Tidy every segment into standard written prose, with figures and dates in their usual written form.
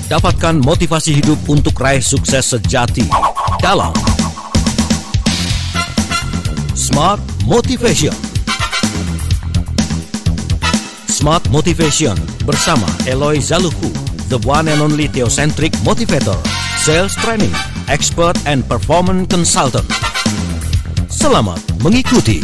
Dapatkan motivasi hidup untuk raih sukses sejati dalam Smart Motivation. Smart Motivation bersama Eloy Zaluku, the one and only theocentric motivator, sales training, expert and performance consultant. Selamat mengikuti.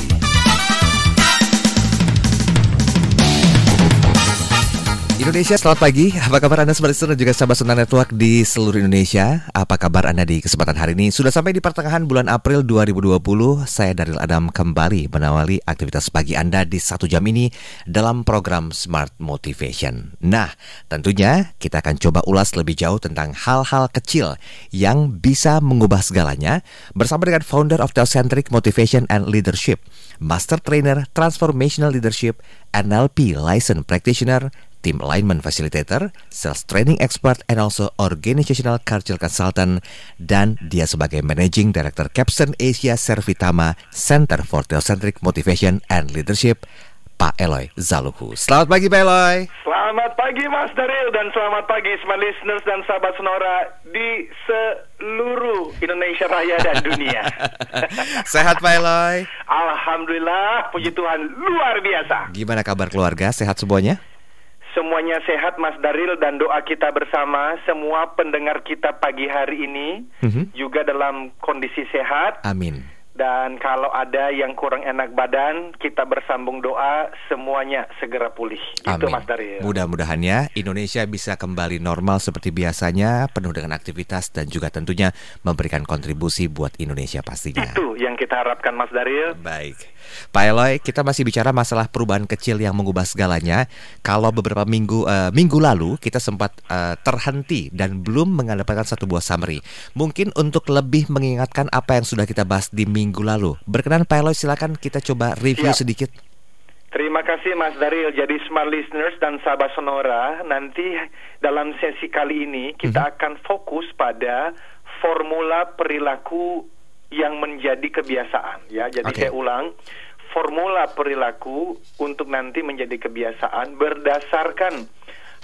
Indonesia, selamat pagi. Apa kabar Anda sebagai dan juga sahabat Sontar Network di seluruh Indonesia? Apa kabar Anda di kesempatan hari ini? Sudah sampai di pertengahan bulan April 2020. Saya Daryl Adam kembali menawali aktivitas pagi Anda di 1 jam ini dalam program Smart Motivation. Nah, tentunya kita akan coba ulas lebih jauh tentang hal-hal kecil yang bisa mengubah segalanya bersama dengan founder of Theocentric Motivation and Leadership, Master Trainer Transformational Leadership, NLP Licensed Practitioner, Team Alignment Facilitator, Sales Training Expert, and also Organizational Culture Consultant, dan dia sebagai Managing Director Capstone Asia Servitama Center for Theocentric Motivation and Leadership, Pak Eloy Zaluku. Selamat pagi Pak Eloy. Selamat pagi Mas Daryl, dan selamat pagi semua listeners dan sahabat Sonora di seluruh Indonesia Raya dan dunia. Sehat Pak Eloy? Alhamdulillah, puji Tuhan, luar biasa. Gimana kabar keluarga? Sehat semuanya? Semuanya sehat Mas Daryl, dan doa kita bersama semua pendengar kita pagi hari ini juga dalam kondisi sehat. Amin. Dan kalau ada yang kurang enak badan, kita bersambung doa semuanya segera pulih. Amin. Itu Mas Daryl. Mudah-mudahan ya Indonesia bisa kembali normal seperti biasanya, penuh dengan aktivitas dan juga tentunya memberikan kontribusi buat Indonesia pastinya. Itu yang kita harapkan Mas Daryl. Baik, Pak Eloy, kita masih bicara masalah perubahan kecil yang mengubah segalanya. Kalau beberapa minggu lalu kita sempat terhenti dan belum mendapatkan satu buah summary. Mungkin untuk lebih mengingatkan apa yang sudah kita bahas di minggu lalu. Berkenan Pak Eloy, silakan kita coba review sedikit. Terima kasih Mas Daryl. Jadi smart listeners dan sahabat Sonora, nanti dalam sesi kali ini kita akan fokus pada formula perilaku yang menjadi kebiasaan, ya. Jadi saya ulang, formula perilaku untuk nanti menjadi kebiasaan berdasarkan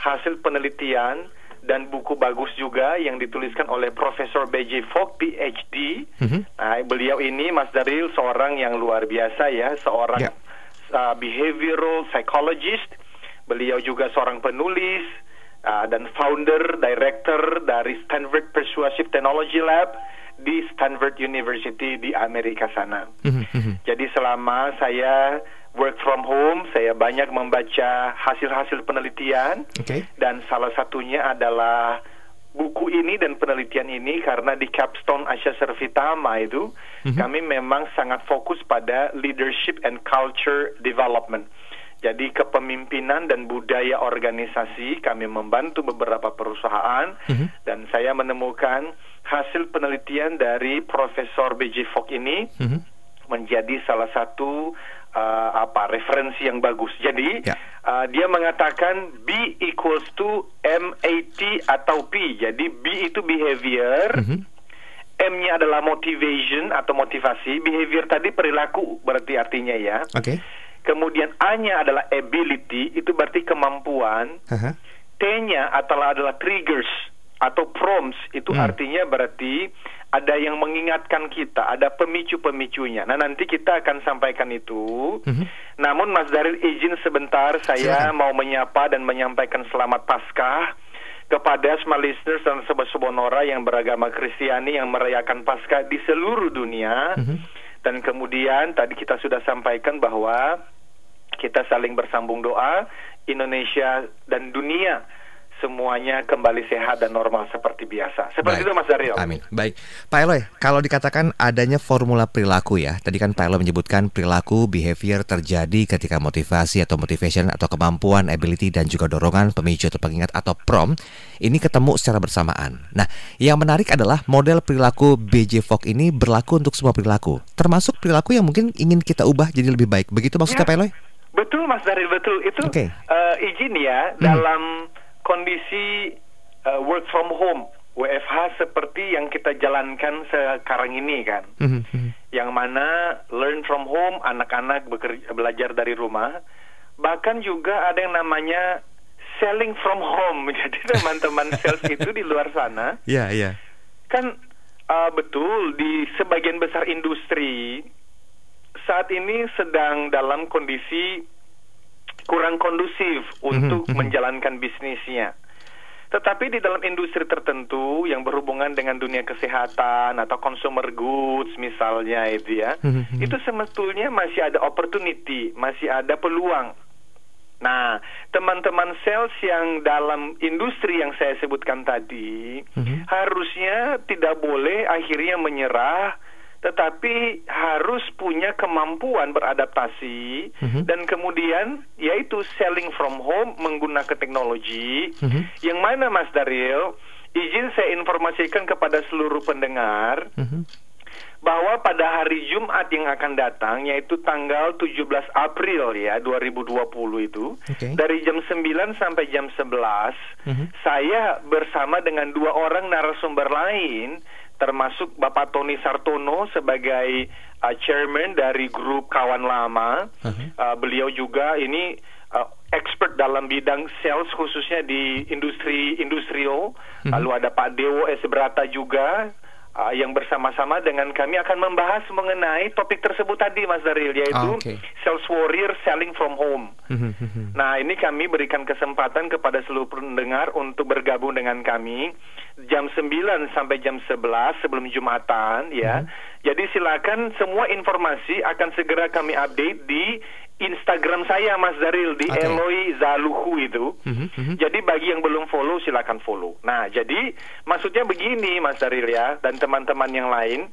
hasil penelitian dan buku bagus juga yang dituliskan oleh Profesor B.J. Fogg, PhD. Nah, beliau ini Mas Daryl seorang yang luar biasa ya, seorang behavioral psychologist. Beliau juga seorang penulis dan founder, director dari Stanford Persuasive Technology Lab di Stanford University di Amerika sana. Jadi selama saya work from home, saya banyak membaca hasil-hasil penelitian, dan salah satunya adalah buku ini dan penelitian ini, karena di Capstone Asia Servitama itu kami memang sangat fokus pada leadership and culture development. Jadi kepemimpinan dan budaya organisasi, kami membantu beberapa perusahaan, dan saya menemukan hasil penelitian dari Profesor B.J. Fogg ini menjadi salah satu referensi yang bagus. Jadi dia mengatakan B equals to MAT atau P. Jadi B itu behavior, M-nya adalah motivation atau motivasi, behavior tadi perilaku berarti artinya ya. Kemudian A-nya adalah ability, itu berarti kemampuan. T-nya adalah triggers atau prompts, itu artinya berarti ada yang mengingatkan kita, ada pemicu-pemicunya. Nah, nanti kita akan sampaikan itu. Namun Mas Daryl, izin sebentar, saya mau menyapa dan menyampaikan selamat Paskah kepada semua listeners dan sobat Sonora yang beragama Kristiani yang merayakan Paskah di seluruh dunia. Dan kemudian tadi kita sudah sampaikan bahwa kita saling bersambung doa, Indonesia dan dunia semuanya kembali sehat dan normal seperti biasa. Seperti itu Mas Daryl. Amin. Baik, Pak Eloy, kalau dikatakan adanya formula perilaku ya, tadi kan Pak Eloy menyebutkan perilaku behavior terjadi ketika motivasi atau motivation atau kemampuan, ability dan juga dorongan, pemicu atau pengingat atau prompt ini ketemu secara bersamaan. Nah, yang menarik adalah model perilaku B.J. Fogg ini berlaku untuk semua perilaku, termasuk perilaku yang mungkin ingin kita ubah jadi lebih baik. Begitu maksudnya Pak Eloy? Betul Mas Daryl, betul. Itu izin ya, dalam kondisi work from home, WFH seperti yang kita jalankan sekarang ini kan, yang mana learn from home, anak-anak belajar dari rumah. Bahkan juga ada yang namanya selling from home. Jadi teman-teman sales itu di luar sana, kan betul di sebagian besar industri saat ini sedang dalam kondisi kurang kondusif untuk menjalankan bisnisnya. Tetapi di dalam industri tertentu yang berhubungan dengan dunia kesehatan atau consumer goods misalnya itu ya, itu sebetulnya masih ada opportunity, masih ada peluang. Nah, teman-teman sales yang dalam industri yang saya sebutkan tadi, harusnya tidak boleh akhirnya menyerah, tetapi harus punya kemampuan beradaptasi, dan kemudian yaitu selling from home menggunakan teknologi, yang mana Mas Daryl, izin saya informasikan kepada seluruh pendengar, bahwa pada hari Jumat yang akan datang, yaitu tanggal 17 April ya 2020 itu, dari jam 9 sampai jam 11, saya bersama dengan 2 orang narasumber lain, termasuk Bapak Tony Sartono sebagai chairman dari grup Kawan Lama. Beliau juga ini expert dalam bidang sales khususnya di industrial. Lalu ada Pak Dewo S. Brata juga, yang bersama-sama dengan kami akan membahas mengenai topik tersebut tadi Mas Daryl, yaitu sales warrior selling from home. Nah, ini kami berikan kesempatan kepada seluruh pendengar untuk bergabung dengan kami jam 9 sampai jam 11 sebelum Jumatan ya. Jadi silakan, semua informasi akan segera kami update di Instagram saya Mas Daryl, di Eloi Zaluhu itu. Jadi bagi yang belum follow silakan follow. Nah, jadi maksudnya begini Mas Daryl ya, dan teman-teman yang lain,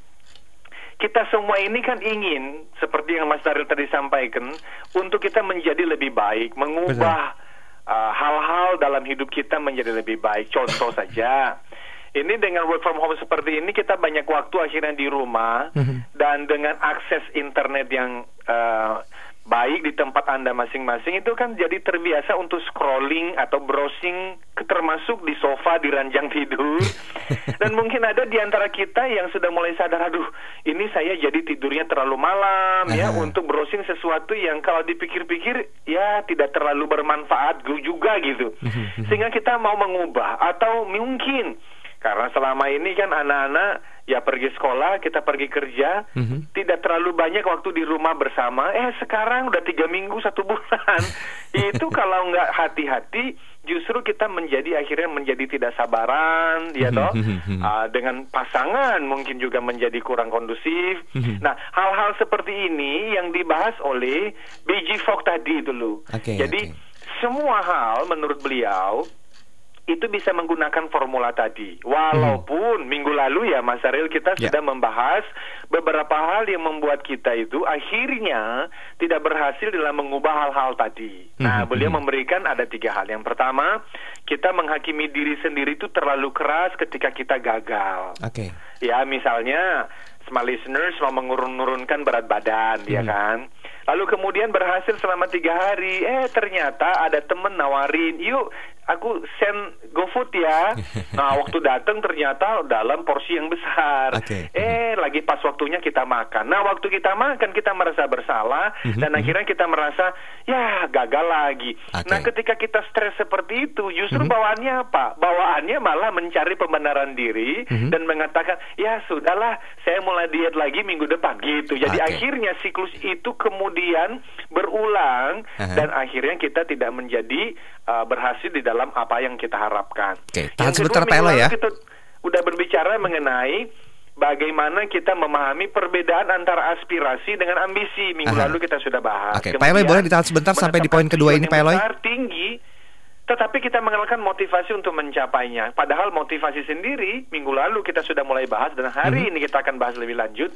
kita semua ini kan ingin seperti yang Mas Daryl tadi sampaikan, untuk kita menjadi lebih baik, mengubah hal-hal dalam hidup kita menjadi lebih baik. Contoh saja, ini dengan work from home seperti ini, kita banyak waktu akhirnya di rumah, dan dengan akses internet yang baik di tempat Anda masing-masing, itu kan jadi terbiasa untuk scrolling atau browsing, termasuk di sofa, di ranjang tidur. Dan mungkin ada di antara kita yang sudah mulai sadar, aduh, ini saya jadi tidurnya terlalu malam ya, untuk browsing sesuatu yang kalau dipikir-pikir ya tidak terlalu bermanfaat juga gitu. Sehingga kita mau mengubah, atau mungkin karena selama ini kan anak-anak ya pergi sekolah, kita pergi kerja, tidak terlalu banyak waktu di rumah bersama. Sekarang udah 3 minggu, 1 bulan. Itu kalau nggak hati-hati, justru kita akhirnya menjadi tidak sabaran, ya toh. Dengan pasangan mungkin juga menjadi kurang kondusif. Nah, hal-hal seperti ini yang dibahas oleh B.G. Fogg tadi dulu. Jadi semua hal menurut beliau itu bisa menggunakan formula tadi. Walaupun minggu lalu ya Mas Daryl, kita sudah membahas beberapa hal yang membuat kita itu akhirnya tidak berhasil dalam mengubah hal-hal tadi. Nah, beliau memberikan ada 3 hal. Yang pertama, kita menghakimi diri sendiri itu terlalu keras ketika kita gagal. Ya, misalnya smart listeners mau menurunkan berat badan, ya kan? Lalu kemudian berhasil selama 3 hari, ternyata ada temen nawarin, yuk aku send GoFood ya. Nah, waktu datang ternyata dalam porsi yang besar. Lagi pas waktunya kita makan. Nah, waktu kita makan kita merasa bersalah, dan akhirnya kita merasa ya gagal lagi. Nah, ketika kita stres seperti itu, justru bawaannya apa? Bawaannya malah mencari pembenaran diri dan mengatakan, ya sudahlah, saya mulai diet lagi minggu depan gitu. Jadi akhirnya siklus itu kemudian berulang, dan akhirnya kita tidak menjadi berhasil di dalam apa yang kita harapkan. Tahan sebentar Pak Elo ya. Kita udah berbicara mengenai bagaimana kita memahami perbedaan antara aspirasi dengan ambisi. Minggu lalu kita sudah bahas. Pak Elo, boleh ditahan sebentar sampai di poin kedua ini Pak Elo? Tinggi, tetapi kita mengenalkan motivasi untuk mencapainya. Padahal motivasi sendiri minggu lalu kita sudah mulai bahas, dan hari ini kita akan bahas lebih lanjut.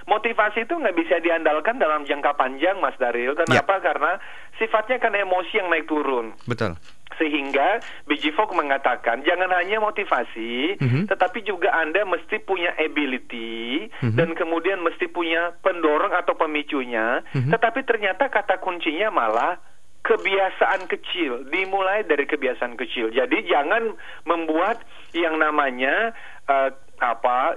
Motivasi itu nggak bisa diandalkan dalam jangka panjang Mas Daryl. Kenapa? Karena sifatnya kan emosi yang naik turun. Betul. Sehingga B.G. Fogg mengatakan jangan hanya motivasi, tetapi juga Anda mesti punya ability, dan kemudian mesti punya pendorong atau pemicunya. Tetapi ternyata kata kuncinya malah kebiasaan kecil, dimulai dari kebiasaan kecil. Jadi jangan membuat yang namanya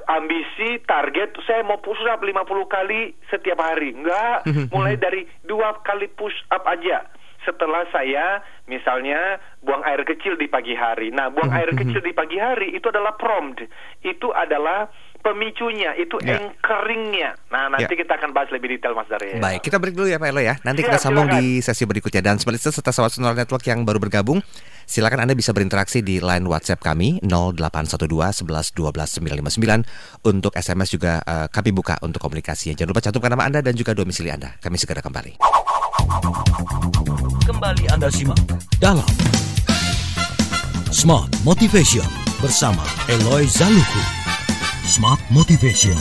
ambisi, target saya mau push up 50 kali setiap hari. Enggak, mulai dari 2 kali push up aja. Setelah saya Misalnya buang air kecil di pagi hari. Nah, buang air kecil di pagi hari itu adalah prompt. Itu adalah pemicunya, itu anchoringnya. Nah, nanti kita akan bahas lebih detail, Mas Daryl. Baik, kita break dulu ya Pak Elo ya. Nanti kita sambung di sesi berikutnya. Dan sebaliknya serta Sobat Sonora Network yang baru bergabung, silakan Anda bisa berinteraksi di line WhatsApp kami 0812 11 12 959. Untuk SMS juga kami buka untuk komunikasi. Jangan lupa cantumkan nama Anda dan juga domisili Anda. Kami segera kembali. Kembali Anda simak dalam Smart Motivation bersama Eloy Zaluku. Smart Motivation.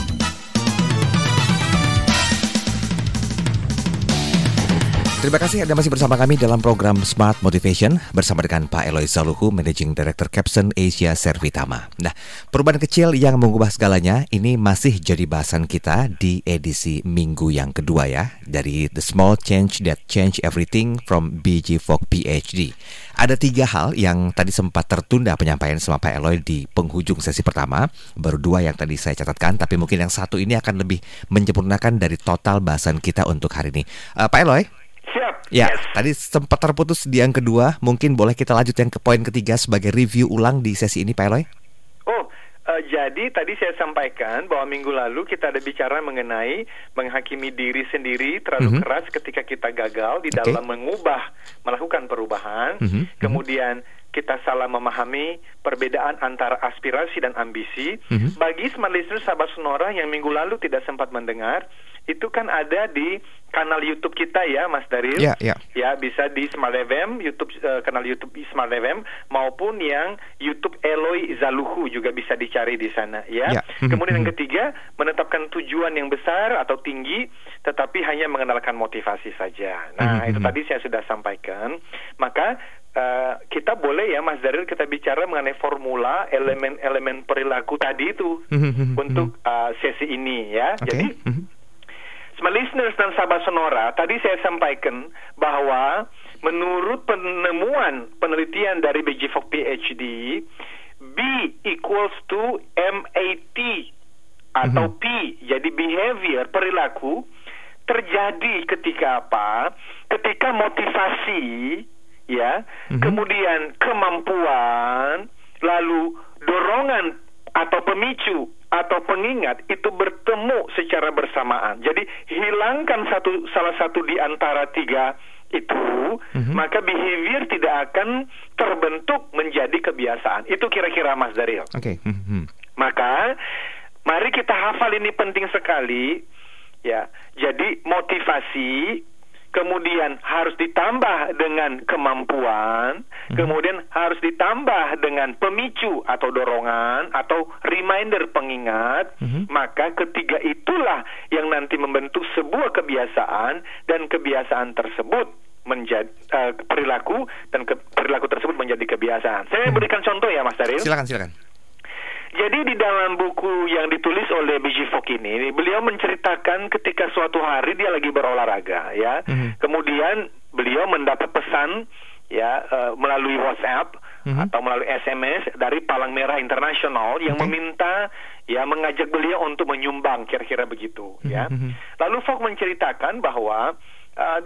Terima kasih Anda masih bersama kami dalam program Smart Motivation bersama dengan Pak Eloy Zaluku, Managing Director Capson Asia Servitama. Nah, perubahan kecil yang mengubah segalanya ini masih jadi bahasan kita di edisi minggu yang kedua ya, dari The Small Change That Change Everything from BG Fogg PhD. Ada 3 hal yang tadi sempat tertunda penyampaian sama Pak Eloy di penghujung sesi pertama. Baru 2 yang tadi saya catatkan, tapi mungkin yang satu ini akan lebih menyempurnakan dari total bahasan kita untuk hari ini. Pak Eloy? Siap. Ya, tadi sempat terputus di yang kedua. Mungkin boleh kita lanjut yang ke poin ketiga sebagai review ulang di sesi ini, Pak Eloy? Jadi tadi saya sampaikan bahwa minggu lalu kita ada bicara mengenai menghakimi diri sendiri terlalu keras ketika kita gagal di dalam melakukan perubahan. Kemudian kita salah memahami perbedaan antara aspirasi dan ambisi. Bagi Smart Listeners Sahabat Sonora yang minggu lalu tidak sempat mendengar, itu kan ada di kanal YouTube kita ya, Mas Daryl. Ya, bisa di Smart FM, kanal YouTube Smart FM, maupun yang YouTube Eloy Zaluku juga bisa dicari di sana ya. Kemudian yang ketiga, menetapkan tujuan yang besar atau tinggi, tetapi hanya mengenalkan motivasi saja. Nah, itu tadi saya sudah sampaikan. Maka kita boleh ya, Mas Daryl, kita bicara mengenai formula elemen-elemen perilaku tadi itu untuk sesi ini ya. Jadi Smart Listeners dan Sahabat Sonora, tadi saya sampaikan bahwa menurut penelitian dari BG Fogg PhD, B equals to MAT atau P, jadi behavior, perilaku, terjadi ketika apa? Ketika motivasi, ya, kemudian kemampuan, lalu dorongan atau pemicu atau pengingat itu bertemu secara bersamaan. Jadi hilangkan salah satu di antara 3 itu, maka behavior tidak akan terbentuk menjadi kebiasaan. Itu kira-kira, Mas Daryl. Maka mari kita hafal, ini penting sekali ya. Jadi motivasi kemudian harus ditambah dengan kemampuan, kemudian harus ditambah dengan pemicu atau dorongan atau reminder, pengingat, maka ketiga itulah yang nanti membentuk sebuah kebiasaan, dan kebiasaan tersebut menjadi perilaku, dan perilaku tersebut menjadi kebiasaan. Saya berikan contoh ya, Mas Daryl. Silakan. Jadi di dalam buku yang ditulis oleh BG Fogg ini, beliau menceritakan ketika suatu hari dia lagi berolahraga ya. Kemudian beliau mendapat pesan ya melalui WhatsApp atau melalui SMS dari Palang Merah Internasional yang meminta ya, mengajak beliau untuk menyumbang, kira-kira begitu ya. Lalu Fogg menceritakan bahwa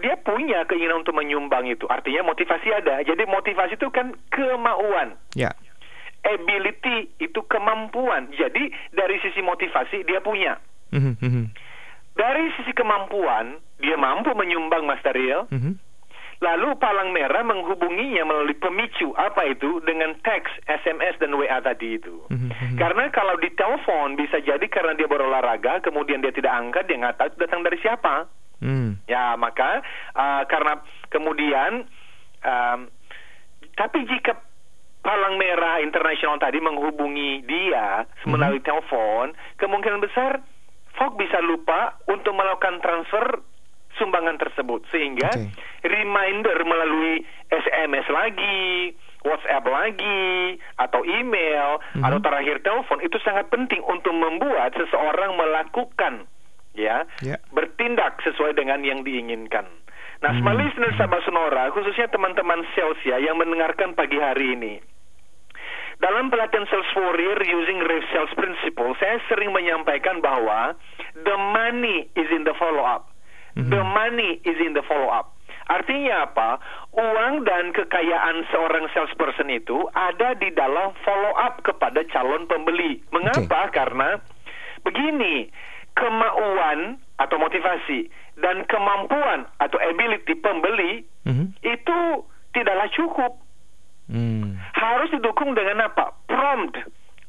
dia punya keinginan untuk menyumbang itu. Artinya motivasi ada. Jadi motivasi itu kan kemauan. Ability itu kemampuan. Jadi dari sisi motivasi dia punya. Dari sisi kemampuan dia mampu menyumbang, Mas Daryl. Lalu Palang Merah menghubunginya melalui pemicu, apa itu? Dengan teks, SMS dan WA tadi itu. Karena kalau di telepon bisa jadi karena dia berolahraga, kemudian dia tidak angkat, dia nggak tahu itu datang dari siapa. Ya, maka karena kemudian tapi jika Palang Merah Internasional tadi menghubungi dia melalui telepon, kemungkinan besar Fogg bisa lupa untuk melakukan transfer sumbangan tersebut, sehingga reminder melalui SMS lagi, WhatsApp lagi, atau email, atau terakhir telepon itu sangat penting untuk membuat seseorang melakukan bertindak sesuai dengan yang diinginkan. Nah, Smart Listeners Sahabat Sonora, khususnya teman-teman sales ya yang mendengarkan pagi hari ini, dalam pelatihan Sales Warrior using Rave Sales Principle, saya sering menyampaikan bahwa the money is in the follow-up. The money is in the follow-up. Artinya apa? Uang dan kekayaan seorang salesperson itu ada di dalam follow up kepada calon pembeli. Mengapa? Karena begini, kemauan atau motivasi dan kemampuan atau ability pembeli itu tidaklah cukup. Harus didukung dengan apa? Prompt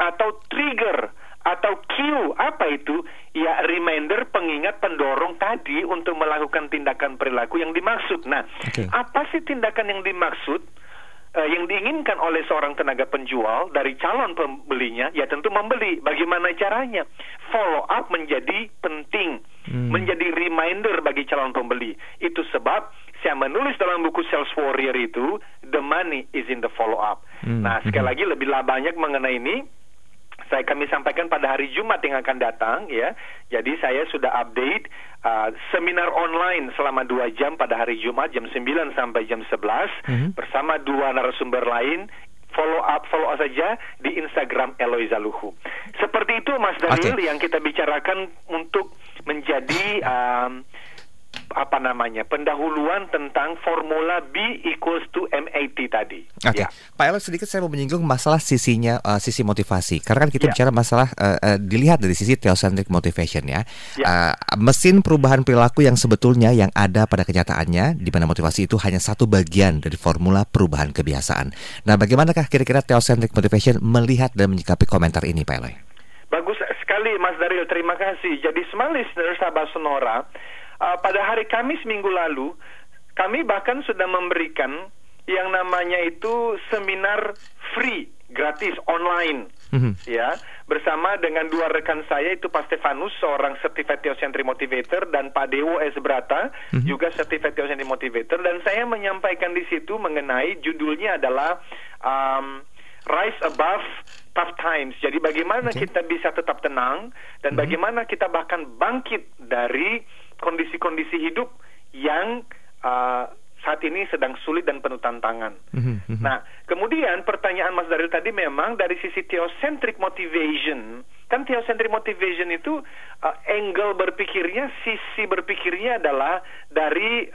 atau trigger atau cue. Apa itu? Ya, reminder, pengingat, pendorong tadi untuk melakukan tindakan perilaku yang dimaksud. Nah, apa sih tindakan yang dimaksud? Yang diinginkan oleh seorang tenaga penjual dari calon pembelinya, ya tentu membeli. Bagaimana caranya? Follow up menjadi penting, menjadi reminder bagi calon pembeli. Itu sebab saya menulis dalam buku Sales Warrior itu, the money is in the follow up. Nah, sekali lagi lebih banyak mengenai ini kami sampaikan pada hari Jumat yang akan datang, ya. Jadi saya sudah update seminar online selama 2 jam pada hari Jumat jam 9 sampai jam 11 bersama 2 narasumber lain. Follow up saja di Instagram Eloy Zaluhu. Seperti itu Mas Darul yang kita bicarakan untuk menjadi pendahuluan tentang formula B equals to MAT tadi. Oke, Pak Eloy, sedikit saya mau menyinggung masalah sisi motivasi. Karena kan kita bicara masalah dilihat dari sisi theocentric motivation ya. Mesin perubahan perilaku yang sebetulnya yang ada pada kenyataannya, di mana motivasi itu hanya satu bagian dari formula perubahan kebiasaan. Nah, bagaimanakah kira-kira theocentric motivation melihat dan menyikapi komentar ini, Pak Eloy? Bagus sekali Mas Daril, terima kasih. Jadi smart listener sahabat Sonora, pada hari Kamis minggu lalu, kami bahkan sudah memberikan yang namanya itu seminar free, gratis, online, ya, bersama dengan 2 rekan saya, itu Pak Stefanus, seorang Certified Theocentric Motivator, dan Pak Dewo S. Brata, juga Certified Theocentric Motivator, dan saya menyampaikan di situ mengenai judulnya adalah Rise Above Tough Times. Jadi bagaimana kita bisa tetap tenang, dan bagaimana kita bahkan bangkit dari kondisi-kondisi hidup yang saat ini sedang sulit dan penuh tantangan. Nah, kemudian pertanyaan Mas Daril tadi memang dari sisi theocentric motivation. Kan theocentric motivation itu angle berpikirnya, sisi berpikirnya adalah dari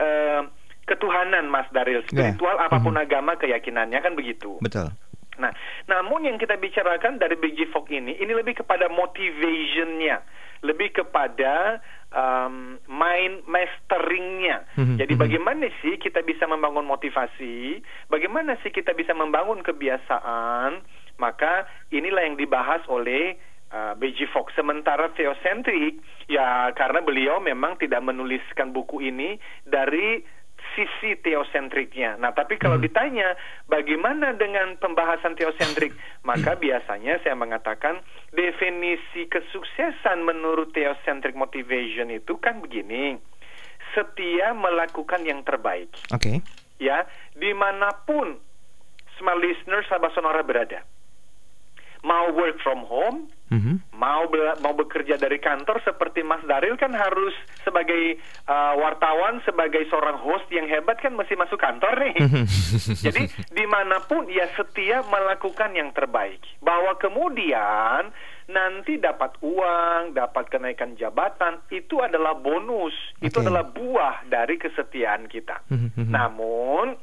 ketuhanan Mas Daril, spiritual apapun agama keyakinannya, kan begitu. Betul. Nah, namun yang kita bicarakan dari BG Fogg ini lebih kepada motivation-nya, lebih kepada mind masteringnya. Jadi bagaimana sih kita bisa membangun motivasi, bagaimana sih kita bisa membangun kebiasaan, maka inilah yang dibahas oleh BG Fogg. Sementara theocentric, ya karena beliau memang tidak menuliskan buku ini dari sisi teosentriknya. Nah, tapi kalau ditanya bagaimana dengan pembahasan teosentrik, maka biasanya saya mengatakan definisi kesuksesan menurut theocentric motivation itu kan begini: setia melakukan yang terbaik. Ya, dimanapun smart listener sahabat Sonora berada, mau work from home, mau bekerja dari kantor, seperti Mas Daril kan harus sebagai wartawan, sebagai seorang host yang hebat kan mesti masuk kantor nih. Jadi dimanapun ya setia melakukan yang terbaik, bahwa kemudian nanti dapat uang, dapat kenaikan jabatan, itu adalah bonus, itu adalah buah dari kesetiaan kita. Namun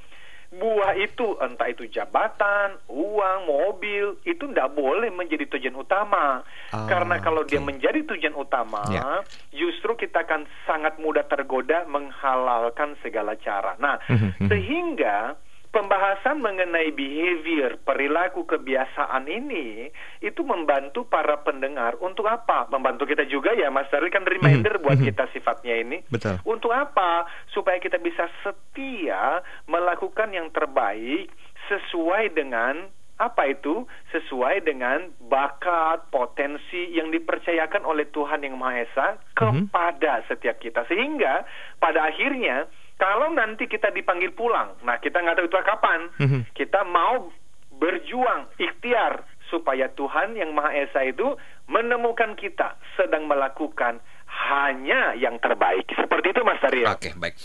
buah itu, entah itu jabatan, uang, mobil, itu tidak boleh menjadi tujuan utama. Karena kalau dia menjadi tujuan utama, justru kita akan sangat mudah tergoda menghalalkan segala cara. Nah, sehingga pembahasan mengenai behavior, perilaku, kebiasaan ini itu membantu para pendengar untuk apa? Membantu kita juga ya Mas Daril, kan reminder buat kita sifatnya ini. Betul. Untuk apa? Supaya kita bisa setia melakukan yang terbaik sesuai dengan apa itu? Sesuai dengan bakat, potensi yang dipercayakan oleh Tuhan Yang Maha Esa kepada setiap kita. Sehingga pada akhirnya kalau nanti kita dipanggil pulang, nah kita nggak tahu itu kapan, kita mau berjuang, ikhtiar, supaya Tuhan Yang Maha Esa itu menemukan kita sedang melakukan hanya yang terbaik. Seperti itu Mas Daril. Oke, baik.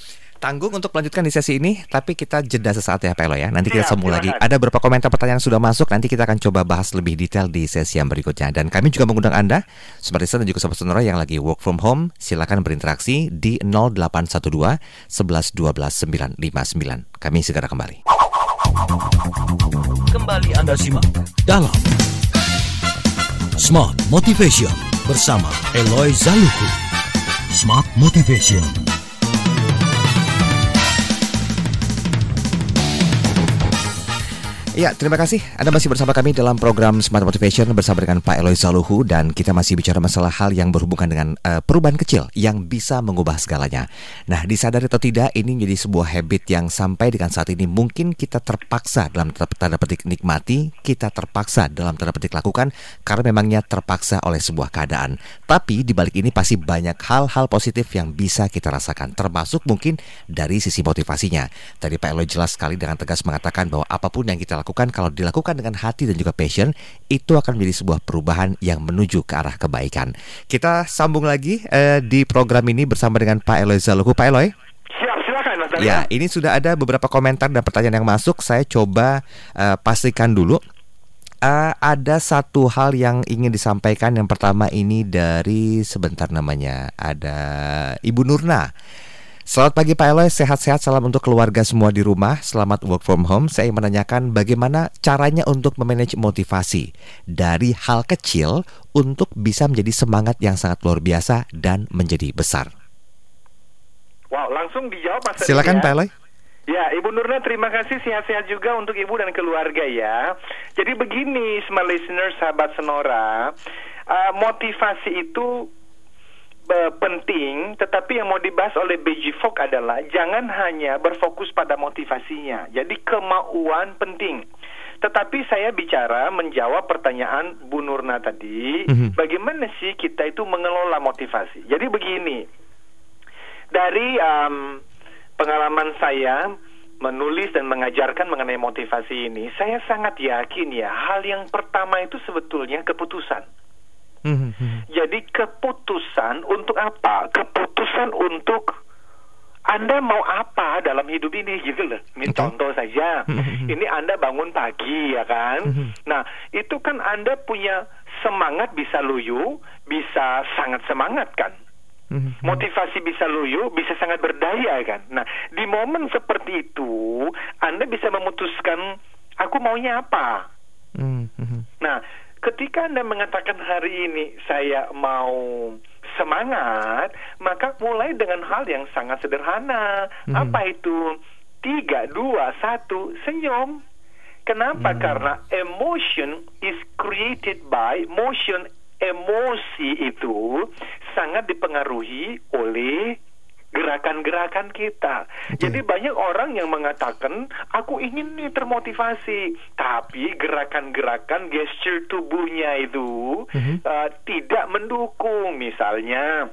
tanggung untuk melanjutkan di sesi ini, tapi kita jeda sesaat ya Pak Eloy ya. Nanti kita Siap, sambung lagi. silakan. Ada beberapa komentar pertanyaan yang sudah masuk, nanti kita akan coba bahas lebih detail di sesi yang berikutnya. Dan kami juga mengundang Anda, Smart Listener dan juga Sobat Sonora yang lagi work from home, silakan berinteraksi di 0812 11 12 959. Kami segera kembali. Kembali Anda simak dalam Smart Motivation bersama Eloy Zaluku. Smart Motivation. Ya, terima kasih. Anda masih bersama kami dalam program Smart Motivation bersama dengan Pak Eloy Zaluhu, dan kita masih bicara masalah hal yang berhubungan dengan perubahan kecil yang bisa mengubah segalanya. Nah, disadari atau tidak, ini menjadi sebuah habit yang sampai dengan saat ini mungkin kita terpaksa dalam tanda petik nikmati, kita terpaksa dalam tanda petik lakukan karena memangnya terpaksa oleh sebuah keadaan. Tapi di balik ini pasti banyak hal-hal positif yang bisa kita rasakan, termasuk mungkin dari sisi motivasinya. Tadi Pak Eloy jelas sekali dengan tegas mengatakan bahwa apapun yang kita lakukan, kalau dilakukan dengan hati dan juga passion, itu akan menjadi sebuah perubahan yang menuju ke arah kebaikan. Kita sambung lagi di program ini bersama dengan Pak Eloy Zaluhu. Pak Eloy. Siap, silakan Mas Daryl. Ya, ini sudah ada beberapa komentar dan pertanyaan yang masuk. Saya coba pastikan dulu. Ada satu hal yang ingin disampaikan. Yang pertama ini dari, sebentar namanya, ada Ibu Nurna. Selamat pagi Pak Eloy, sehat-sehat, salam untuk keluarga semua di rumah, selamat work from home. Saya ingin menanyakan bagaimana caranya untuk memanage motivasi dari hal kecil untuk bisa menjadi semangat yang sangat luar biasa dan menjadi besar. Wow, langsung dijawab Mas Daryl. Silakan ya. Pak Eloy. Ya, Ibu Nurna, terima kasih, sehat-sehat juga untuk Ibu dan keluarga ya. Jadi begini, Smart Listener, sahabat Sonora, motivasi itu penting, tetapi yang mau dibahas oleh B.J. Fogg adalah jangan hanya berfokus pada motivasinya. Jadi kemauan penting. Tetapi saya bicara menjawab pertanyaan Bu Nurna tadi, bagaimana sih kita itu mengelola motivasi. Jadi begini, dari pengalaman saya menulis dan mengajarkan mengenai motivasi ini, saya sangat yakin ya, hal yang pertama itu sebetulnya keputusan. Jadi keputusan untuk apa? Keputusan untuk Anda mau apa dalam hidup ini, gitu loh. Contoh saja, ini Anda bangun pagi ya kan. Nah, itu kan Anda punya semangat, bisa loyo, bisa sangat semangat kan. Motivasi bisa loyo, bisa sangat berdaya kan. Nah, di momen seperti itu Anda bisa memutuskan aku maunya apa. Nah, ketika Anda mengatakan hari ini saya mau semangat, maka mulai dengan hal yang sangat sederhana. Apa itu? 3, 2, 1, senyum. Kenapa? Karena emotion is created by motion. Emosi itu sangat dipengaruhi oleh gerakan-gerakan kita. Jadi banyak orang yang mengatakan aku ingin nih termotivasi, tapi gerakan-gerakan gesture tubuhnya itu tidak mendukung. Misalnya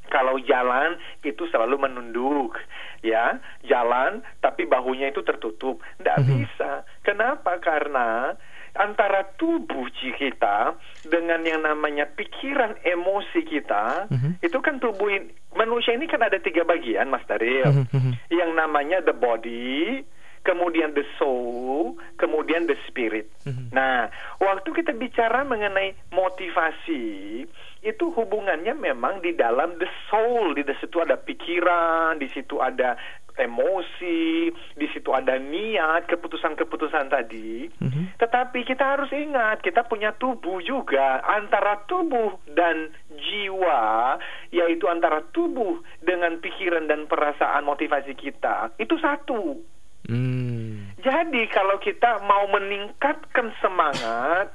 kalau jalan itu selalu menunduk, ya, jalan tapi bahunya itu tertutup, tidak bisa. Kenapa? Karena antara tubuh kita dengan yang namanya pikiran, emosi kita, itu kan tubuh manusia ini kan ada 3 bagian, Mas Daryl. Yang namanya the body, kemudian the soul, kemudian the spirit. Nah, waktu kita bicara mengenai motivasi, itu hubungannya memang di dalam the soul. Di situ ada pikiran, di situ ada emosi, di situ ada niat, keputusan-keputusan tadi. Tetapi kita harus ingat, kita punya tubuh juga. Antara tubuh dan jiwa, yaitu antara tubuh dengan pikiran dan perasaan motivasi kita, itu satu. Jadi kalau kita mau meningkatkan semangat,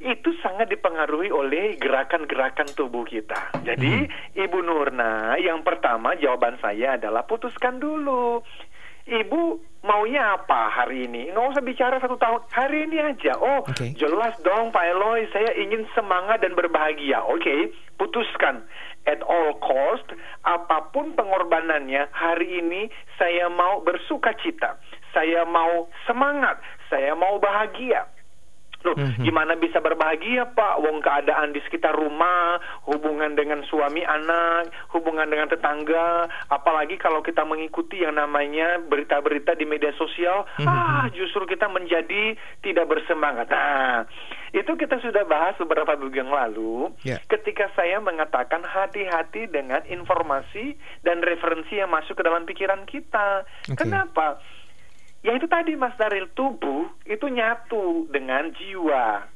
itu sangat dipengaruhi oleh gerakan-gerakan tubuh kita. Jadi Ibu Nurna, yang pertama jawaban saya adalah putuskan dulu. Ibu maunya apa hari ini? Nggak usah bicara 1 tahun, hari ini aja. Oh, jelas dong Pak Eloy, saya ingin semangat dan berbahagia. Oke, putuskan. At all cost, apapun pengorbanannya, hari ini saya mau bersuka cita, saya mau semangat, saya mau bahagia. Loh, gimana bisa berbahagia Pak? Wong keadaan di sekitar rumah, hubungan dengan suami anak, hubungan dengan tetangga, apalagi kalau kita mengikuti yang namanya berita-berita di media sosial, justru kita menjadi tidak bersemangat. Nah, itu kita sudah bahas beberapa minggu yang lalu, ketika saya mengatakan hati-hati dengan informasi dan referensi yang masuk ke dalam pikiran kita. Kenapa? Ya itu tadi Mas Daril, tubuh itu nyatu dengan jiwa.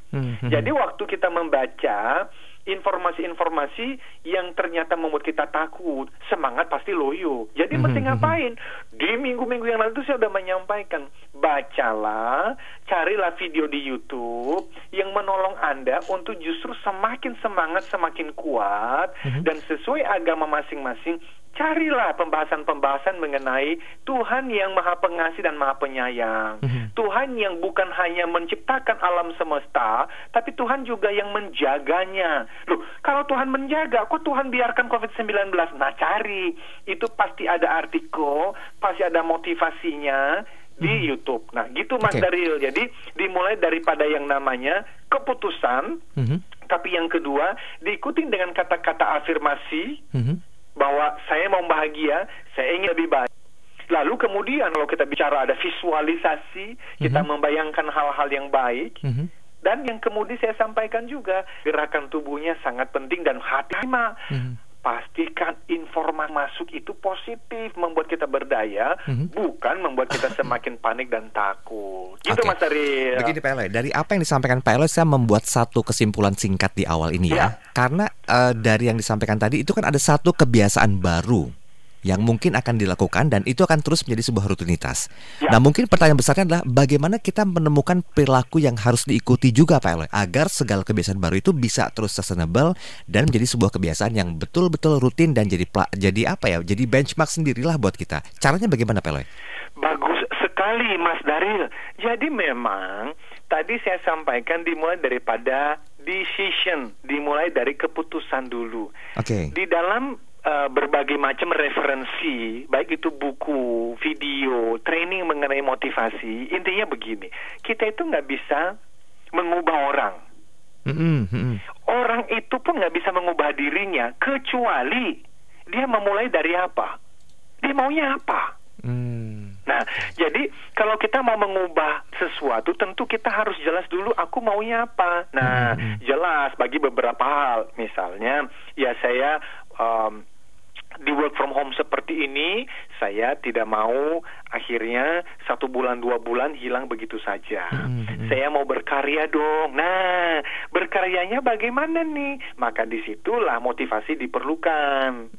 Jadi waktu kita membaca informasi-informasi yang ternyata membuat kita takut, semangat pasti loyo. Jadi mesti ngapain? Di minggu-minggu yang lalu itu saya sudah menyampaikan, bacalah, carilah video di YouTube yang menolong Anda untuk justru semakin semangat, semakin kuat, dan sesuai agama masing-masing. Carilah pembahasan-pembahasan mengenai Tuhan yang Maha Pengasih dan Maha Penyayang. Tuhan yang bukan hanya menciptakan alam semesta, tapi Tuhan juga yang menjaganya. Loh, kalau Tuhan menjaga, kok Tuhan biarkan COVID-19? Nah, cari. Itu pasti ada artikel, pasti ada motivasinya di YouTube. Nah, gitu Mas Daril. Jadi, dimulai daripada yang namanya keputusan, tapi yang kedua, diikuti dengan kata-kata afirmasi, bahwa saya mau bahagia, saya ingin lebih baik. Lalu kemudian kalau kita bicara ada visualisasi, kita membayangkan hal-hal yang baik. Dan yang kemudian saya sampaikan juga, gerakan tubuhnya sangat penting dan hati. Pastikan informasi masuk itu positif, membuat kita berdaya, bukan membuat kita semakin panik dan takut. Gitu Mas Ariel. Begini Pak Eloy, dari apa yang disampaikan Pak Eloy, saya membuat satu kesimpulan singkat di awal ini ya. Karena dari yang disampaikan tadi itu kan ada satu kebiasaan baru yang mungkin akan dilakukan dan itu akan terus menjadi sebuah rutinitas. Nah, mungkin pertanyaan besarnya adalah bagaimana kita menemukan perilaku yang harus diikuti juga Pak Eloy, agar segala kebiasaan baru itu bisa terus sustainable dan menjadi sebuah kebiasaan yang betul-betul rutin dan jadi benchmark sendirilah buat kita. Caranya bagaimana Pak Eloy? Bagus sekali Mas Daril. Jadi memang tadi saya sampaikan dimulai daripada decision, dimulai dari keputusan dulu. Di dalam berbagai macam referensi, baik itu buku, video, training mengenai motivasi. Intinya begini, kita itu nggak bisa mengubah orang. Orang itu pun nggak bisa mengubah dirinya, kecuali dia memulai dari apa? Dia maunya apa? Nah, jadi kalau kita mau mengubah sesuatu, tentu kita harus jelas dulu aku maunya apa. Nah, jelas bagi beberapa hal. Misalnya, ya saya di work from home seperti ini, saya tidak mau akhirnya 1 bulan 2 bulan hilang begitu saja. Saya mau berkarya dong. Nah, berkaryanya bagaimana nih? Maka disitulah motivasi diperlukan.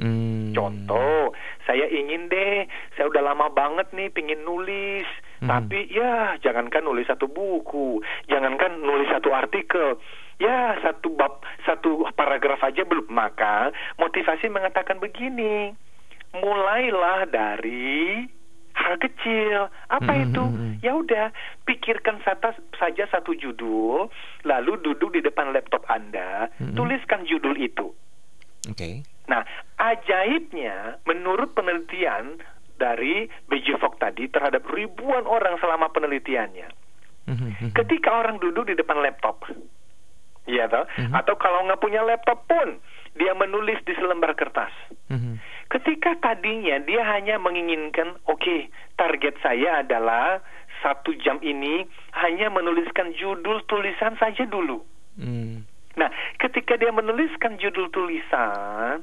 Contoh, saya ingin deh, saya udah lama banget nih pingin nulis. Tapi ya jangankan nulis 1 buku, jangankan nulis 1 artikel, ya 1 bab, 1 paragraf aja belum. Maka motivasi mengatakan begini, mulailah dari hal kecil. Apa itu? Ya udah, pikirkan saja 1 judul, lalu duduk di depan laptop Anda, tuliskan judul itu. Nah, ajaibnya menurut penelitian dari B.J. Fogg tadi terhadap ribuan orang selama penelitiannya, ketika orang duduk di depan laptop, ya toh, atau kalau nggak punya laptop pun dia menulis di selembar kertas. Ketika tadinya dia hanya menginginkan, oke, target saya adalah 1 jam ini hanya menuliskan judul tulisan saja dulu. Nah, ketika dia menuliskan judul tulisan,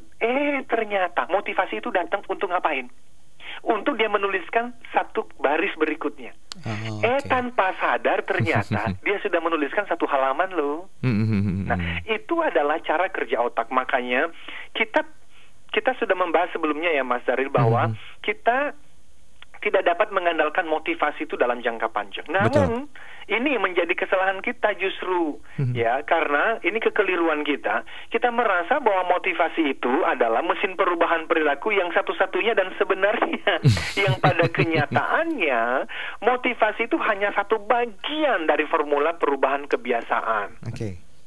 ternyata motivasi itu datang untuk ngapain? Untuk dia menuliskan 1 baris berikutnya. Tanpa sadar ternyata dia sudah menuliskan 1 halaman loh. Nah, itu adalah cara kerja otak. Makanya kita sudah membahas sebelumnya ya Mas Daril, bahwa kita tidak dapat mengandalkan motivasi itu dalam jangka panjang. Namun ini menjadi kesalahan kita justru, ya, karena ini kekeliruan kita. Kita merasa bahwa motivasi itu adalah mesin perubahan perilaku yang satu-satunya, dan sebenarnya yang pada kenyataannya motivasi itu hanya 1 bagian dari formula perubahan kebiasaan.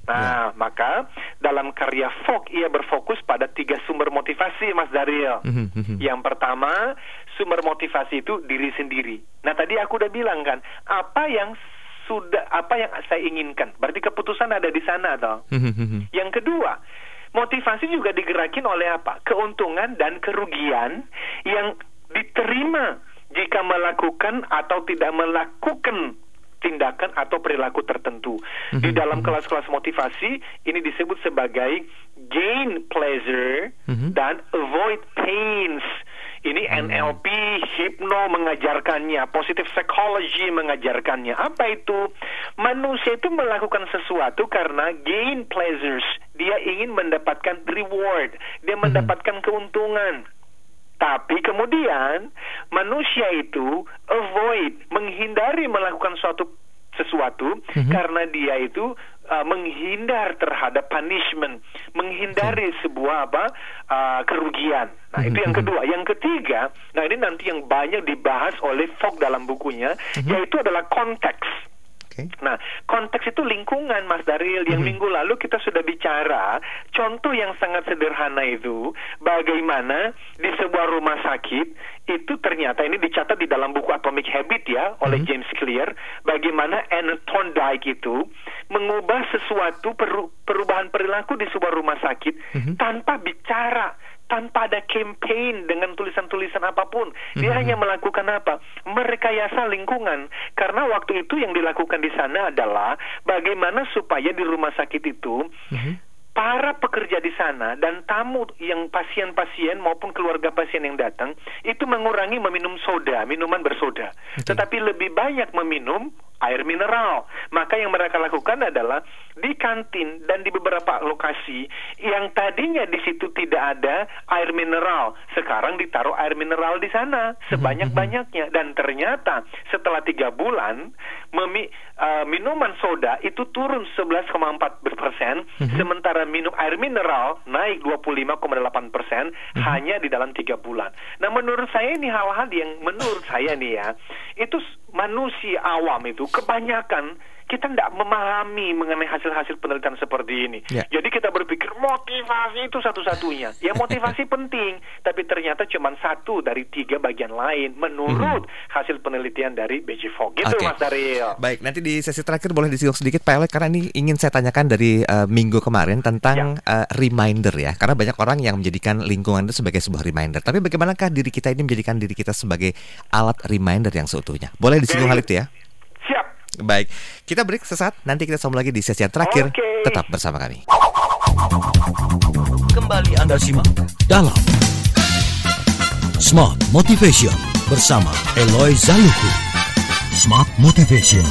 Nah, maka dalam karya Fogg ia berfokus pada 3 sumber motivasi, Mas Daril. Yang pertama, sumber motivasi itu diri sendiri. Nah, tadi aku udah bilang kan, apa yang sudah apa yang saya inginkan. Berarti keputusan ada di sana toh. Yang kedua, motivasi juga digerakin oleh apa? Keuntungan dan kerugian yang diterima jika melakukan atau tidak melakukan tindakan atau perilaku tertentu. Di dalam kelas-kelas motivasi ini disebut sebagai gain pleasure dan avoid pains. Ini NLP, hipno mengajarkannya, positive psychology mengajarkannya. Apa itu? Manusia itu melakukan sesuatu karena gain pleasures. Dia ingin mendapatkan reward, dia mendapatkan keuntungan. Tapi kemudian manusia itu avoid, menghindari melakukan sesuatu karena dia itu menghindar terhadap punishment, menghindari sebuah kerugian. Nah, itu yang kedua. Yang ketiga, nah ini nanti yang banyak dibahas oleh Fogg dalam bukunya, yaitu adalah konteks. Nah, konteks itu lingkungan, Mas Daryl. Yang minggu lalu kita sudah bicara contoh yang sangat sederhana itu, bagaimana di sebuah rumah sakit itu ternyata ini dicatat di dalam buku Atomic Habit ya oleh James Clear, bagaimana Anna Thorndike itu mengubah sesuatu perubahan perilaku di sebuah rumah sakit tanpa bicara, tanpa ada campaign dengan tulisan-tulisan apapun. Dia hanya melakukan apa? Merekayasa lingkungan. Karena waktu itu yang dilakukan di sana adalah bagaimana supaya di rumah sakit itu para pekerja di sana dan tamu yang pasien-pasien maupun keluarga pasien yang datang itu mengurangi meminum soda, minuman bersoda. Tetapi lebih banyak meminum air mineral. Maka yang mereka lakukan adalah di kantin dan di beberapa lokasi yang tadinya di situ tidak ada air mineral, sekarang ditaruh air mineral di sana sebanyak-banyaknya. Dan ternyata setelah 3 bulan minuman soda itu turun 11,4%, sementara minum air mineral naik 25,8% hanya di dalam 3 bulan. Nah, menurut saya ini hal-hal yang menurut saya nih ya, itu manusia awam itu kebanyakan kita tidak memahami mengenai hasil-hasil penelitian seperti ini. Jadi kita berpikir motivasi itu satu-satunya. Ya, motivasi penting, tapi ternyata cuma 1 dari 3 bagian lain menurut hasil penelitian dari B.J. Fogg. Gitu, Mas Daryl. Baik, nanti di sesi terakhir boleh disinggung sedikit Pak Eloy, karena ini ingin saya tanyakan dari minggu kemarin tentang reminder ya. Karena banyak orang yang menjadikan lingkungan itu sebagai sebuah reminder. Tapi bagaimanakah diri kita ini menjadikan diri kita sebagai alat reminder yang seutuhnya? Boleh disinggung hal itu ya? Siap. Baik, kita break sesaat, nanti kita sambung lagi di sesi yang terakhir. Tetap bersama kami. Kembali Anda simak dalam Smart Motivation bersama Eloy Zaluku. Smart Motivation.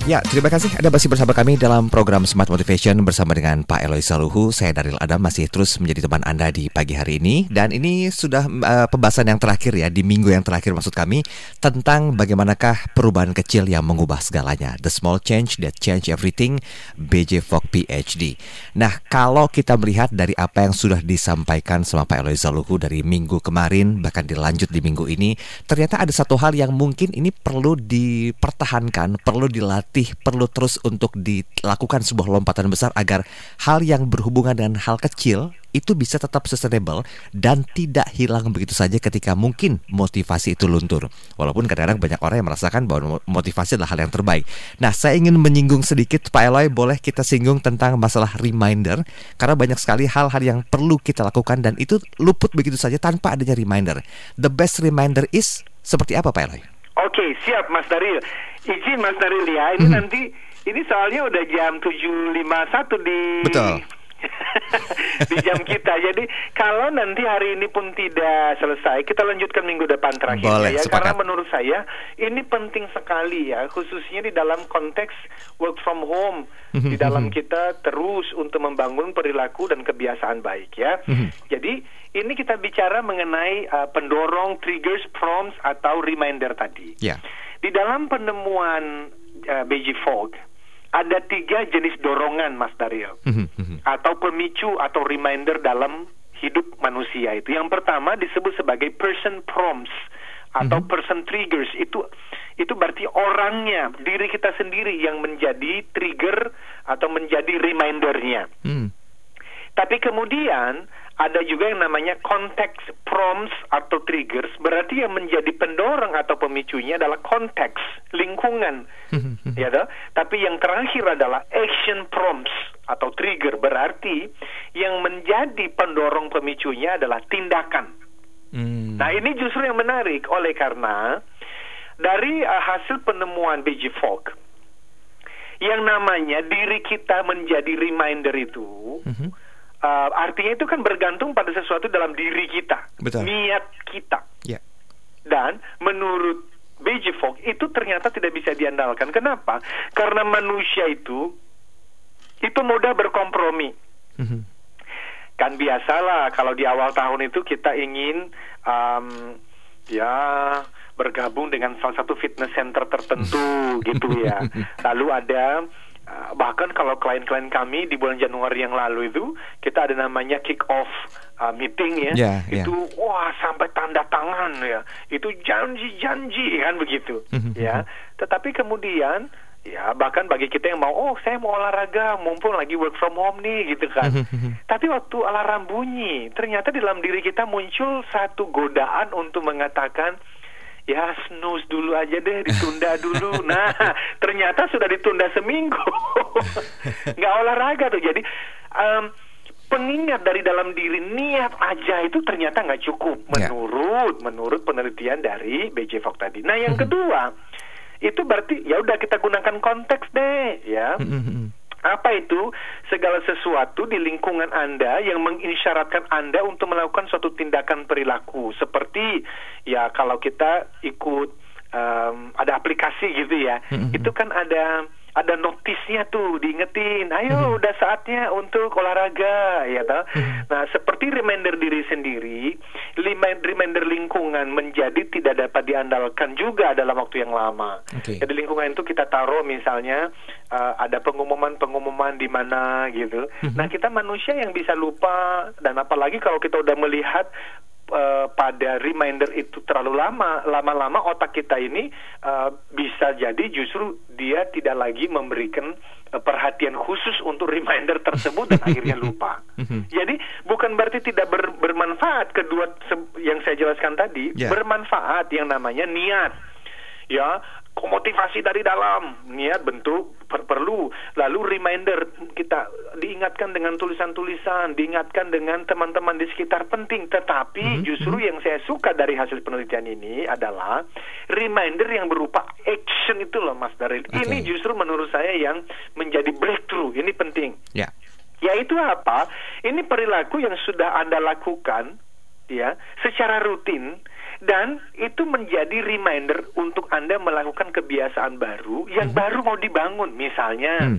Ya, terima kasih Anda masih bersama kami dalam program Smart Motivation bersama dengan Pak Eloy Zaluku. Saya Daryl Adam masih terus menjadi teman Anda di pagi hari ini. Dan ini sudah pembahasan yang terakhir ya, di minggu yang terakhir maksud kami, tentang bagaimanakah perubahan kecil yang mengubah segalanya. The small change that change everything, B.J. Fogg PhD. Nah, kalau kita melihat dari apa yang sudah disampaikan sama Pak Eloy Zaluku dari minggu kemarin, bahkan dilanjut di minggu ini, ternyata ada satu hal yang mungkin ini perlu dipertahankan, perlu dilatih, perlu terus untuk dilakukan sebuah lompatan besar agar hal yang berhubungan dengan hal kecil itu bisa tetap sustainable dan tidak hilang begitu saja ketika mungkin motivasi itu luntur. Walaupun kadang-kadang banyak orang yang merasakan bahwa motivasi adalah hal yang terbaik. Nah, saya ingin menyinggung sedikit Pak Eloy, boleh kita singgung tentang masalah reminder, karena banyak sekali hal-hal yang perlu kita lakukan dan itu luput begitu saja tanpa adanya reminder. The best reminder is seperti apa Pak Eloy? Oke, siap Mas Daryl. Izin Mas Daryl ya, ini nanti ini soalnya udah jam 7.51 di Betul. di jam kita. Jadi kalau nanti hari ini pun tidak selesai, kita lanjutkan minggu depan terakhir. Boleh, ya. sepakat. Karena menurut saya ini penting sekali ya, khususnya di dalam konteks work from home, di dalam kita terus untuk membangun perilaku dan kebiasaan baik ya. Jadi ini kita bicara mengenai pendorong, triggers, prompts atau reminder tadi. Di dalam penemuan B.J. Fogg ada 3 jenis dorongan, Mas Daryl, atau pemicu atau reminder dalam hidup manusia itu. Yang pertama disebut sebagai person prompts atau person triggers. Itu berarti orangnya, diri kita sendiri yang menjadi trigger atau menjadi remindernya. Tapi kemudian ada juga yang namanya context prompts atau triggers. Berarti yang menjadi pendorong atau pemicunya adalah konteks, lingkungan, ya toh. Tapi yang terakhir adalah action prompts atau trigger. Berarti yang menjadi pendorong pemicunya adalah tindakan. Nah, ini justru yang menarik oleh karena dari hasil penemuan B.J. Fogg, yang namanya diri kita menjadi reminder itu. Artinya itu kan bergantung pada sesuatu dalam diri kita, Betul. niat kita. Ya. Dan menurut B.J. Fogg itu ternyata tidak bisa diandalkan. Kenapa? Karena manusia itu mudah berkompromi. Kan biasalah kalau di awal tahun itu kita ingin bergabung dengan salah satu fitness center tertentu gitu ya. Lalu ada bahkan kalau klien-klien kami di bulan Januari yang lalu itu kita ada namanya kick off meeting ya. Itu wah sampai tanda tangan ya. Itu janji kan begitu ya. Tetapi kemudian ya bahkan bagi kita yang mau saya mau olahraga mumpung lagi work from home nih gitu kan. Tapi waktu alarm bunyi ternyata di dalam diri kita muncul satu godaan untuk mengatakan ya snooze dulu aja deh, ditunda dulu. Nah, ternyata sudah ditunda seminggu. Nggak olahraga tuh. Jadi pengingat dari dalam diri, niat aja itu ternyata nggak cukup. Menurut penelitian dari B.J. Fogg tadi. Nah, yang kedua, itu berarti ya udah kita gunakan konteks deh, ya. Apa itu? Segala sesuatu di lingkungan Anda yang mengisyaratkan Anda untuk melakukan suatu tindakan perilaku. Seperti ya kalau kita ikut ada aplikasi gitu ya, itu kan ada notisnya tuh, diingetin, ayo udah saatnya untuk olahraga, ya toh. Nah, seperti reminder diri sendiri, reminder lingkungan menjadi tidak dapat diandalkan juga dalam waktu yang lama. Jadi lingkungan itu kita taruh misalnya ada pengumuman di mana gitu. Nah, kita manusia yang bisa lupa, dan apalagi kalau kita udah melihat pada reminder itu terlalu lama-lama otak kita ini bisa jadi justru dia tidak lagi memberikan perhatian khusus untuk reminder tersebut dan akhirnya lupa. Jadi bukan berarti tidak bermanfaat kedua yang saya jelaskan tadi, bermanfaat yang namanya niat. Ya, motivasi dari dalam, niat bentuk perlu, lalu reminder kita diingatkan dengan tulisan-tulisan, diingatkan dengan teman-teman di sekitar penting. Tetapi justru yang saya suka dari hasil penelitian ini adalah reminder yang berupa action itu loh Mas Daryl. Ini justru menurut saya yang menjadi breakthrough, ini penting. Yaitu apa? Ini perilaku yang sudah Anda lakukan ya secara rutin, dan itu menjadi reminder untuk Anda melakukan kebiasaan baru yang baru mau dibangun. Misalnya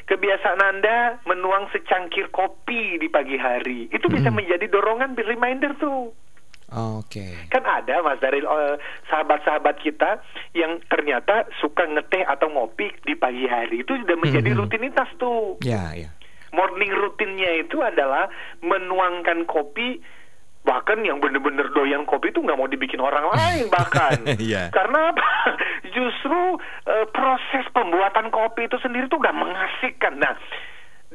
kebiasaan Anda menuang secangkir kopi di pagi hari, itu bisa menjadi dorongan reminder tuh. Kan ada Mas Daryl sahabat-sahabat kita yang ternyata suka ngeteh atau ngopi di pagi hari, itu sudah menjadi rutinitas tuh. Morning rutinnya itu adalah menuangkan kopi. Bahkan yang benar-benar doyan kopi itu nggak mau dibikin orang lain bahkan. Karena apa? Justru proses pembuatan kopi itu sendiri tuh nggak mengasihkan. Nah,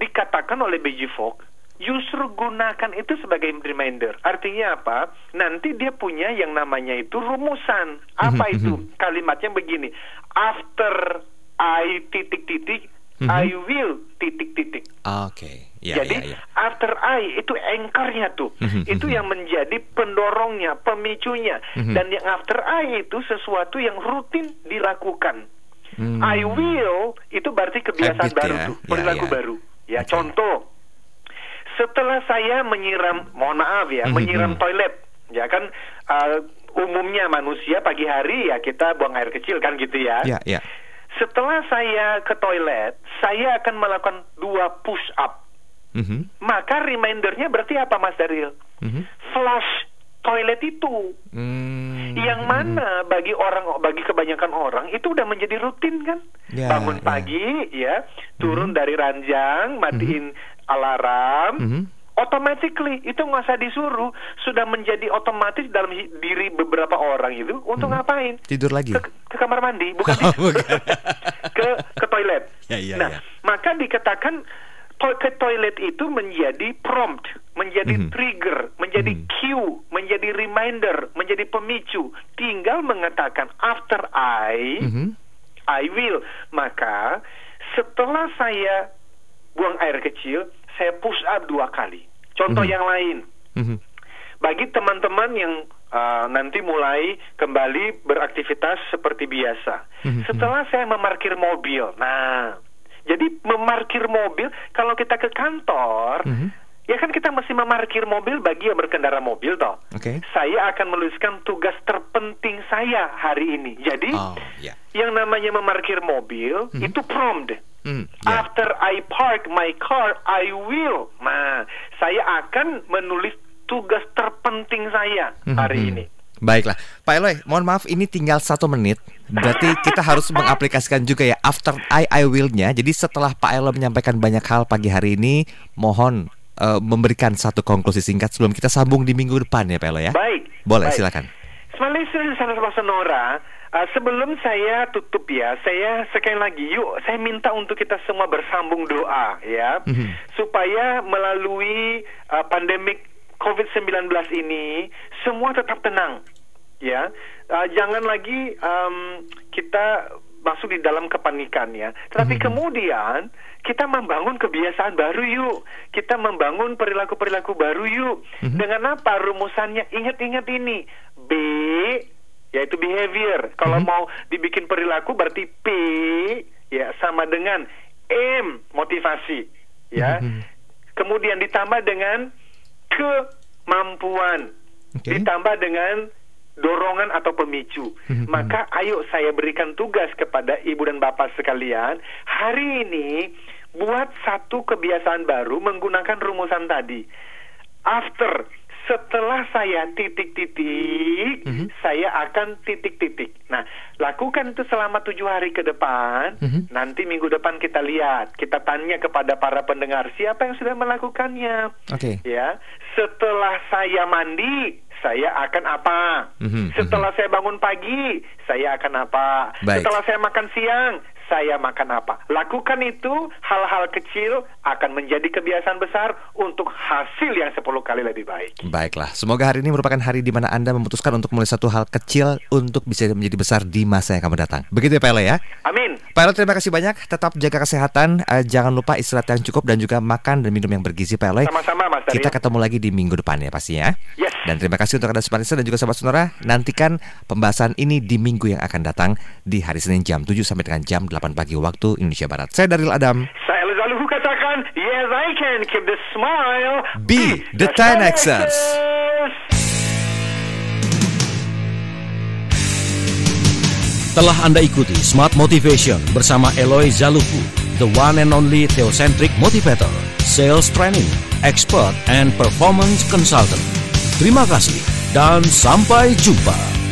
dikatakan oleh B.J. Fogg, justru gunakan itu sebagai reminder. Artinya apa? Nanti dia punya yang namanya itu rumusan. Apa itu? Kalimatnya begini. After I ... I will ... Jadi after I itu anchor-nya tuh. Itu yang menjadi pendorongnya, pemicunya. Dan yang after I itu sesuatu yang rutin dilakukan. I will itu berarti kebiasaan baru tuh, perilaku baru. Ya, contoh. Setelah saya menyiram, mohon maaf ya, menyiram toilet. Ya kan umumnya manusia pagi hari ya kita buang air kecil kan gitu ya. Setelah saya ke toilet, saya akan melakukan 2 push up. Maka remindernya berarti apa Mas Daryl? Flush toilet itu. Yang mana bagi kebanyakan orang itu udah menjadi rutin kan? Bangun pagi ya, turun dari ranjang, matiin alarm, automatically itu nggak usah disuruh, sudah menjadi otomatis dalam diri beberapa orang itu untuk ngapain? Tidur lagi. Ke kamar mandi, bukan tidur. ke toilet. Maka dikatakan ke toilet itu menjadi prompt, menjadi trigger, menjadi cue, menjadi reminder, menjadi pemicu. Tinggal mengatakan after I will. Maka setelah saya buang air kecil, saya push up 2 kali. Contoh yang lain, bagi teman-teman yang nanti mulai kembali beraktivitas seperti biasa. Setelah saya memarkir mobil, jadi memarkir mobil, kalau kita ke kantor, ya kan kita mesti memarkir mobil bagi yang berkendara mobil toh. Saya akan menuliskan tugas terpenting saya hari ini. Jadi yang namanya memarkir mobil itu prompt. After I park my car, I will. Nah, saya akan menulis tugas terpenting saya hari ini. Baiklah, Pak Eloy, mohon maaf ini tinggal 1 menit. Berarti kita harus mengaplikasikan juga ya after I will-nya. Jadi setelah Pak Eloy menyampaikan banyak hal pagi hari ini, mohon memberikan satu konklusi singkat sebelum kita sambung di minggu depan ya Pak Eloy ya. Baik. Boleh, silakan. Smart listeners Sabah Sonora, sebelum saya tutup ya, saya sekali lagi saya minta untuk kita semua bersambung doa ya, supaya melalui pandemik COVID-19 ini semua tetap tenang ya. Jangan lagi kita masuk di dalam kepanikan ya. Tetapi kemudian kita membangun kebiasaan baru yuk. Kita membangun perilaku-perilaku baru yuk. Dengan apa rumusannya? Ingat-ingat ini. B yaitu behavior. Kalau mau dibikin perilaku berarti P ya sama dengan M motivasi ya. Kemudian ditambah dengan kemampuan, ditambah dengan dorongan atau pemicu. Maka ayo saya berikan tugas kepada ibu dan bapak sekalian, hari ini buat satu kebiasaan baru menggunakan rumusan tadi. Setelah saya titik-titik, saya akan titik-titik. Nah, lakukan itu selama 7 hari ke depan. Nanti minggu depan kita lihat, kita tanya kepada para pendengar siapa yang sudah melakukannya. Ya, setelah saya mandi, saya akan apa? Setelah saya bangun pagi, saya akan apa? Setelah saya makan siang, saya makan apa? Lakukan itu, hal-hal kecil akan menjadi kebiasaan besar untuk hasil yang 10 kali lebih baik. Baiklah, semoga hari ini merupakan hari di mana Anda memutuskan untuk mulai satu hal kecil untuk bisa menjadi besar di masa yang akan mendatang. Begitu ya Pak Eloy ya? Amin. Pak Eloy, terima kasih banyak. Tetap jaga kesehatan, jangan lupa istirahat yang cukup dan juga makan dan minum yang bergizi Pak Eloy. Sama-sama Mas Dario. Kita ketemu lagi di minggu depan ya pastinya. Yes. Dan terima kasih untuk Anda Smart Listener dan juga Sahabat Sonora. Nantikan pembahasan ini di minggu yang akan datang di hari Senin jam 7 sampai dengan jam 8 pagi waktu Indonesia Barat. Saya Daryl Adam. Saya Lazaluhu katakan, yes I can keep the smile. Be the 10Xers. Telah Anda ikuti Smart Motivation bersama Eloy Zaluku, the one and only Theocentric Motivator, Sales Training, Expert and Performance Consultant. Terima kasih dan sampai jumpa.